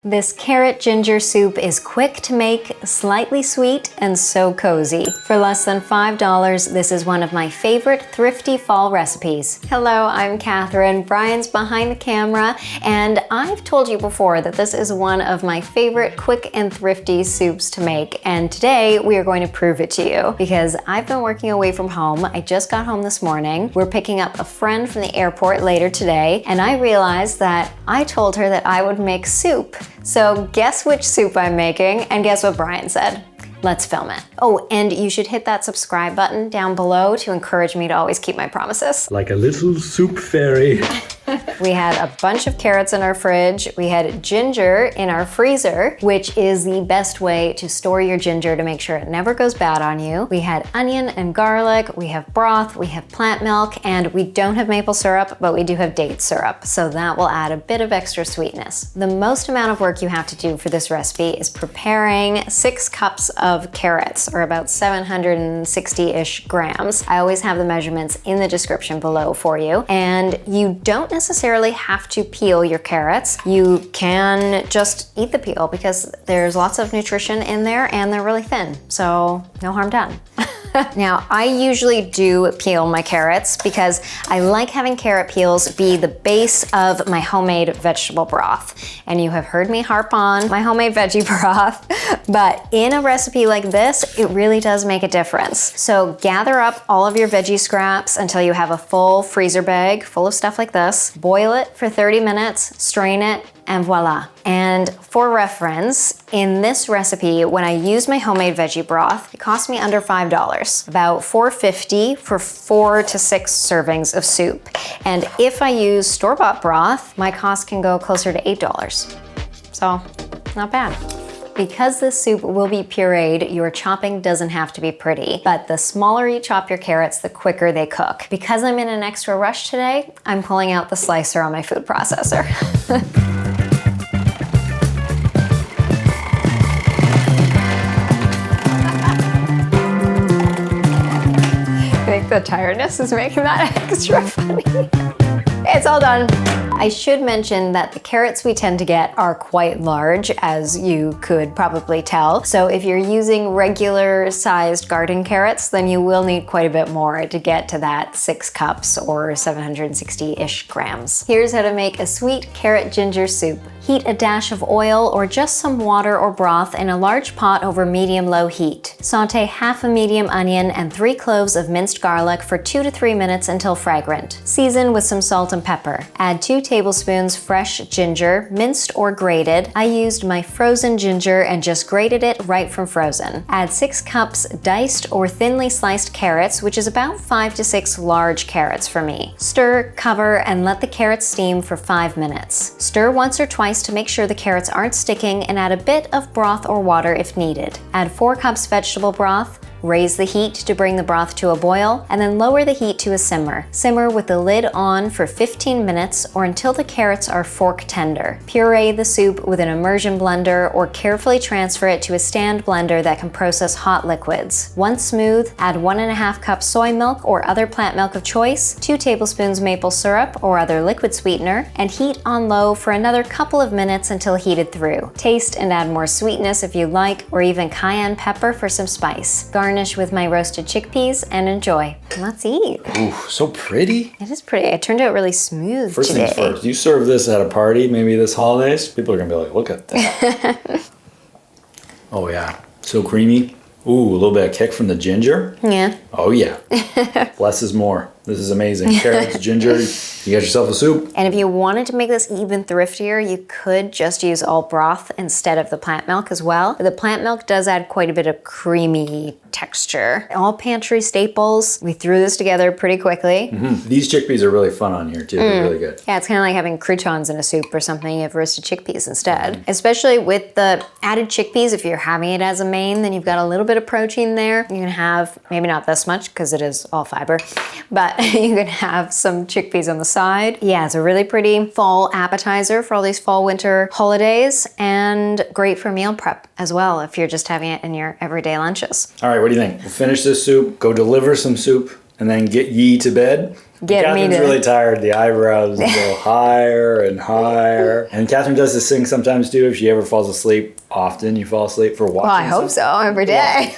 This carrot ginger soup is quick to make, slightly sweet, and so cozy. For less than $5, this is one of my favorite thrifty fall recipes. Hello, I'm Catherine. Brian's behind the camera, and I've told you before that this is one of my favorite quick and thrifty soups to make, and today we are going to prove it to you because I've been working away from home. I just got home this morning. We're picking up a friend from the airport later today, and I realized that I told her that I would make soup. So guess which soup I'm making, and guess what Brian said? Let's film it. Oh, and you should hit that subscribe button down below to encourage me to always keep my promises. Like a little soup fairy. We had a bunch of carrots in our fridge. We had ginger in our freezer, which is the best way to store your ginger to make sure it never goes bad on you. We had onion and garlic. We have broth. We have plant milk, and we don't have maple syrup, but we do have date syrup. So that will add a bit of extra sweetness. The most amount of work you have to do for this recipe is preparing 6 cups of carrots, or about 760-ish grams. I always have the measurements in the description below for you. And you don't necessarily have to peel your carrots. You can just eat the peel because there's lots of nutrition in there and they're really thin, so no harm done. Now, I usually do peel my carrots because I like having carrot peels be the base of my homemade vegetable broth. And you have heard me harp on my homemade veggie broth, but in a recipe like this, it really does make a difference. So gather up all of your veggie scraps until you have a full freezer bag full of stuff like this. Boil it for 30 minutes, strain it, and voila. And for reference, in this recipe, when I use my homemade veggie broth, it cost me under $5, about $4.50 for 4 to 6 servings of soup. And if I use store-bought broth, my cost can go closer to $8. So, not bad. Because this soup will be pureed, your chopping doesn't have to be pretty, but the smaller you chop your carrots, the quicker they cook. Because I'm in an extra rush today, I'm pulling out the slicer on my food processor. I think the tiredness is making that extra funny. It's all done. I should mention that the carrots we tend to get are quite large, as you could probably tell. So if you're using regular sized garden carrots, then you will need quite a bit more to get to that 6 cups or 760-ish grams. Here's how to make a sweet carrot ginger soup. Heat a dash of oil or just some water or broth in a large pot over medium-low heat. Saute half a medium onion and 3 cloves of minced garlic for 2 to 3 minutes until fragrant. Season with some salt and pepper. Add 2 tablespoons fresh ginger, minced or grated. I used my frozen ginger and just grated it right from frozen. Add 6 cups diced or thinly sliced carrots, which is about 5 to 6 large carrots for me. Stir, cover, and let the carrots steam for 5 minutes. Stir once or twice to make sure the carrots aren't sticking, and add a bit of broth or water if needed. Add 4 cups vegetable broth. Raise the heat to bring the broth to a boil, and then lower the heat to a simmer. Simmer with the lid on for 15 minutes or until the carrots are fork tender. Puree the soup with an immersion blender or carefully transfer it to a stand blender that can process hot liquids. Once smooth, add 1.5 cups soy milk or other plant milk of choice, 2 tablespoons maple syrup or other liquid sweetener, and heat on low for another couple of minutes until heated through. Taste and add more sweetness if you like, or even cayenne pepper for some spice. Garnish with my roasted chickpeas and enjoy. Let's eat. Ooh, so pretty. It is pretty. It turned out really smooth First today. things first, you serve this at a party, maybe this holidays, people are gonna be like, look at that. Oh yeah, so creamy. Ooh, a little bit of kick from the ginger. Yeah. Oh yeah. Less is more. This is amazing. Carrots, ginger, you got yourself a soup. And if you wanted to make this even thriftier, you could just use all broth instead of the plant milk as well. The plant milk does add quite a bit of creamy texture. All pantry staples. We threw this together pretty quickly. Mm-hmm. These chickpeas are really fun on here too. They're really good. Yeah, it's kind of like having croutons in a soup or something. You have roasted chickpeas instead. Especially with the added chickpeas, if you're having it as a main, then you've got a little bit of protein there. You can have, maybe not this much because it is all fiber, but you can have some chickpeas on the side. Yeah, it's a really pretty fall appetizer for all these fall winter holidays, and great for meal prep as well if you're just having it in your everyday lunches. All right, what do you think? We'll finish this soup, go deliver some soup, and then get ye to bed. Get me Catherine's to- really tired. The eyebrows go higher and higher. And Catherine does this thing sometimes too. If she ever falls asleep, often you fall asleep for watching. Well, I hope so, every day.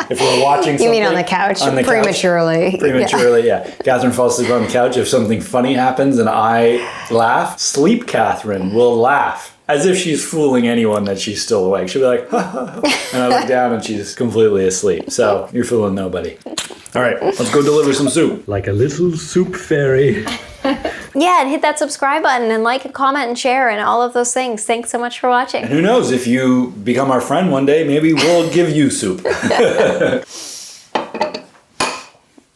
If we're watching something. You mean on the couch, prematurely. Prematurely, yeah. Catherine falls asleep on the couch. If something funny happens and I laugh, sleep Catherine will laugh. As if she's fooling anyone that she's still awake. She'll be like, ha, ha, ha. And I look down and she's completely asleep. So you're fooling nobody. All right, let's go deliver some soup. Like a little soup fairy. Yeah, and hit that subscribe button and like and comment and share and all of those things. Thanks so much for watching. And who knows, if you become our friend one day, maybe we'll give you soup.